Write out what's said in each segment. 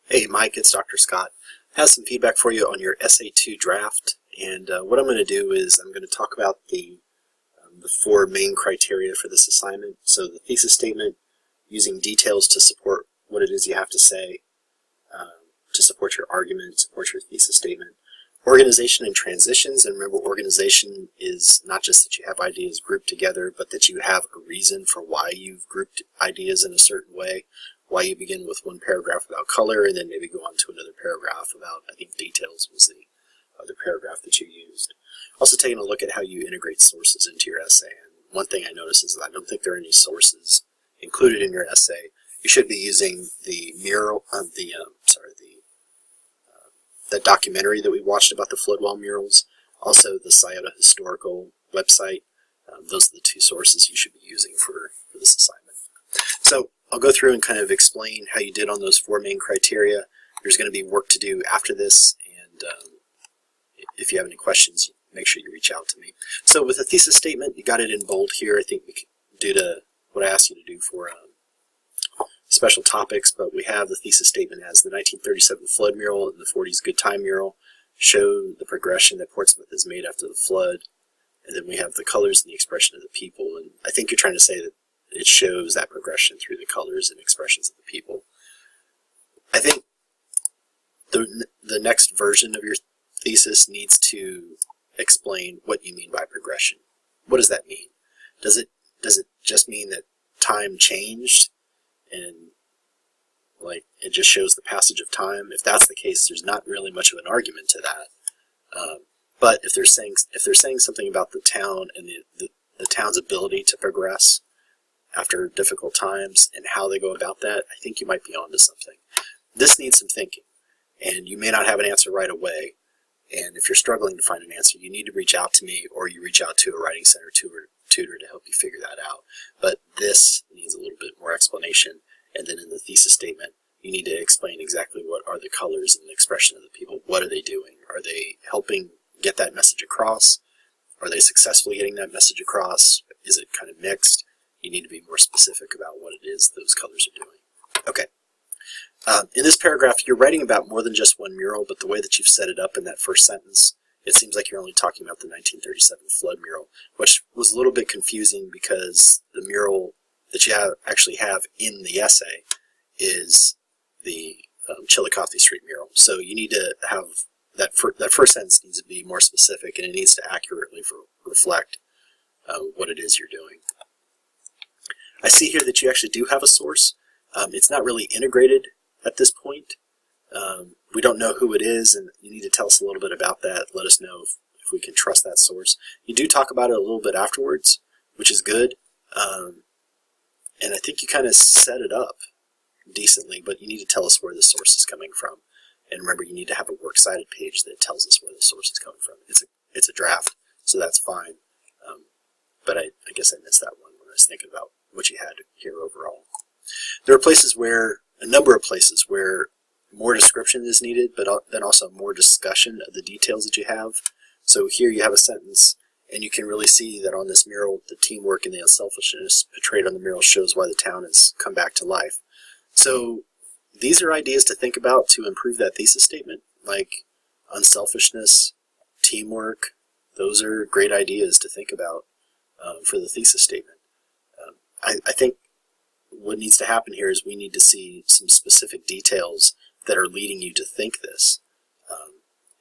Hey Mike, it's Dr. Scott. I have some feedback for you on your Essay 2 draft, and what I'm going to do is I'm going to talk about the four main criteria for this assignment. So the thesis statement, using details to support what it is you have to say, to support your argument, support your thesis statement. Organization and transitions, and remember organization is not just that you have ideas grouped together, but that you have a reason for why you've grouped ideas in a certain way. Why you begin with one paragraph about color and then maybe go on to another paragraph about, I think details was the other paragraph that you used. Also taking a look at how you integrate sources into your essay. And one thing I noticed is that I don't think there are any sources included in your essay. You should be using the mural, the documentary that we watched about the Floodwell murals, also the Scioto Historical website. Those are the two sources you should be using for this assignment. So I'll go through and kind of explain how you did on those four main criteria. There's going to be work to do after this, and if you have any questions, make sure you reach out to me. So with the thesis statement, you got it in bold here, I think due to what I asked you to do for special topics, but we have the thesis statement as the 1937 flood mural and the 40s good time mural show the progression that Portsmouth has made after the flood, and then we have the colors and the expression of the people, and I think you're trying to say that it shows that progression through the colors and expressions of the people. I think the next version of your thesis needs to explain what you mean by progression. What does that mean? Does it just mean that time changed and like it just shows the passage of time? If that's the case, there's not really much of an argument to that. But if they're saying something about the town and the town's ability to progress after difficult times and how they go about that, I think you might be onto something. This needs some thinking, and you may not have an answer right away, and if you're struggling to find an answer, you need to reach out to me, or you reach out to a Writing Center tutor to help you figure that out. But this needs a little bit more explanation, and then in the thesis statement, you need to explain exactly what are the colors and the expression of the people. What are they doing? Are they helping get that message across? Are they successfully getting that message across? Is it kind of mixed? You need to be more specific about what it is those colors are doing. Okay. In this paragraph, you're writing about more than just one mural, but the way that you've set it up in that first sentence, it seems like you're only talking about the 1937 flood mural, which was a little bit confusing because the mural that you actually have in the essay is the Chillicothe Street mural. So you need to have that first sentence needs to be more specific, and it needs to accurately reflect what it is you're doing. I see here that you actually do have a source. It's not really integrated at this point. We don't know who it is, and you need to tell us a little bit about that. Let us know if we can trust that source. You do talk about it a little bit afterwards, which is good. And I think you kind of set it up decently, but you need to tell us where the source is coming from. And remember, you need to have a works cited page that tells us where the source is coming from. It's a draft, so that's fine. But I guess I missed that one when I was thinking about what you had here overall. There are a number of places where more description is needed, but then also more discussion of the details that you have. So here you have a sentence, and you can really see that on this mural, the teamwork and the unselfishness portrayed on the mural shows why the town has come back to life. So these are ideas to think about to improve that thesis statement, like unselfishness, teamwork. Those are great ideas to think about for the thesis statement. I think what needs to happen here is we need to see some specific details that are leading you to think this.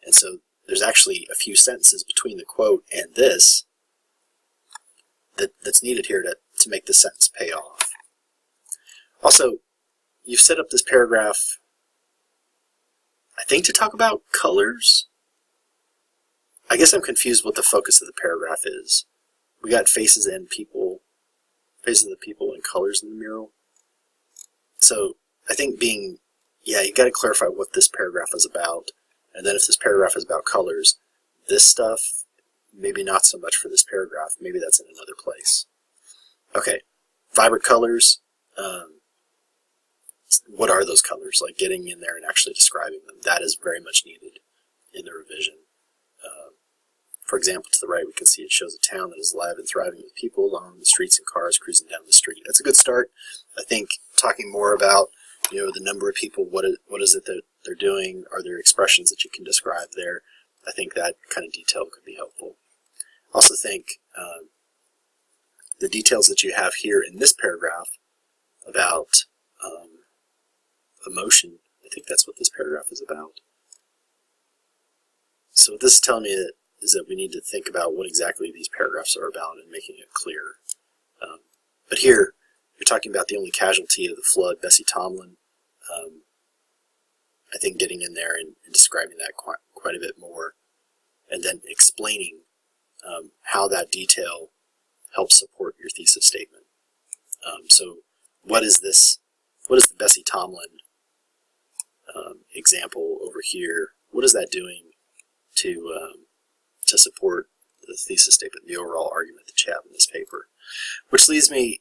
And so there's actually a few sentences between the quote and this that's needed here to make the sentence pay off. Also, you've set up this paragraph, I think, to talk about colors. I guess I'm confused what the focus of the paragraph is. We got faces of the people and colors in the mural. So I think you got to clarify what this paragraph is about. And then if this paragraph is about colors, this stuff, maybe not so much for this paragraph. Maybe that's in another place. Okay, vibrant colors. What are those colors? Like getting in there and actually describing them. That is very much needed in the revision. For example, to the right, we can see it shows a town that is alive and thriving with people along the streets and cars cruising down the street. That's a good start. I think talking more about the number of people, what is it that they're doing, are there expressions that you can describe there? I think that kind of detail could be helpful. I also think the details that you have here in this paragraph about emotion, I think that's what this paragraph is about. So what this is telling me is that we need to think about what exactly these paragraphs are about and making it clear. But here, you're talking about the only casualty of the flood, Bessie Tomlin. I think getting in there and describing that quite a bit more, and then explaining how that detail helps support your thesis statement. So what is this? What is the Bessie Tomlin example over here? What is that doing to support the thesis statement, the overall argument that you have in this paper? Which leads me,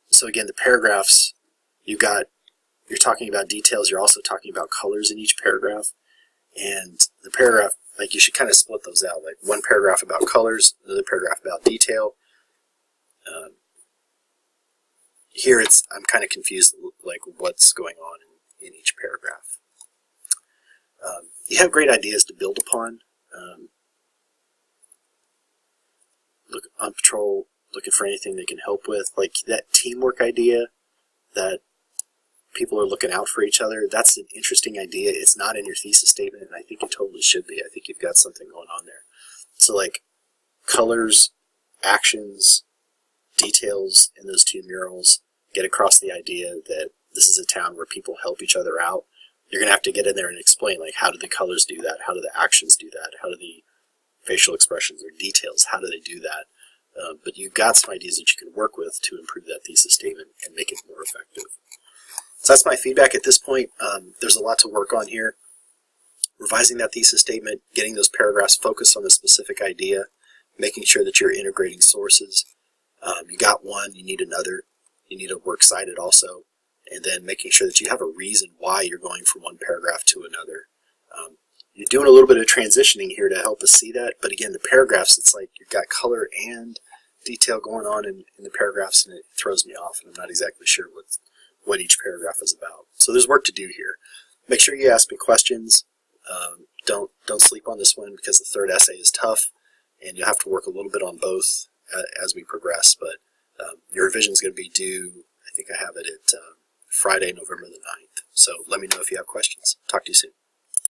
so again, the paragraphs, you're talking about details, you're also talking about colors in each paragraph, and the paragraph, you should kind of split those out, one paragraph about colors, another paragraph about detail. Here I'm kind of confused, what's going on in each paragraph. You have great ideas to build upon. Look on patrol, looking for anything they can help with, that teamwork idea that people are looking out for each other. That's an interesting idea. It's not in your thesis statement, and I think it totally should be. I think you've got something going on there. So colors, actions, details in those two murals get across the idea that this is a town where people help each other out. You're going to have to get in there and explain, how do the colors do that? How do the actions do that? How do the facial expressions or details, how do they do that? But you've got some ideas that you can work with to improve that thesis statement and make it more effective. So that's my feedback at this point. There's a lot to work on here. Revising that thesis statement, getting those paragraphs focused on a specific idea, making sure that you're integrating sources. You got one, you need another. You need a works cited also. And then making sure that you have a reason why you're going from one paragraph to another. You're doing a little bit of transitioning here to help us see that, but again, the paragraphs, it's you've got color and detail going on in the paragraphs, and it throws me off, and I'm not exactly sure what each paragraph is about. So there's work to do here. Make sure you ask me questions. Don't sleep on this one, because the third essay is tough, and you'll have to work a little bit on both as we progress, but your revision is going to be due, I think I have it at Friday, November the 9th. So let me know if you have questions. Talk to you soon.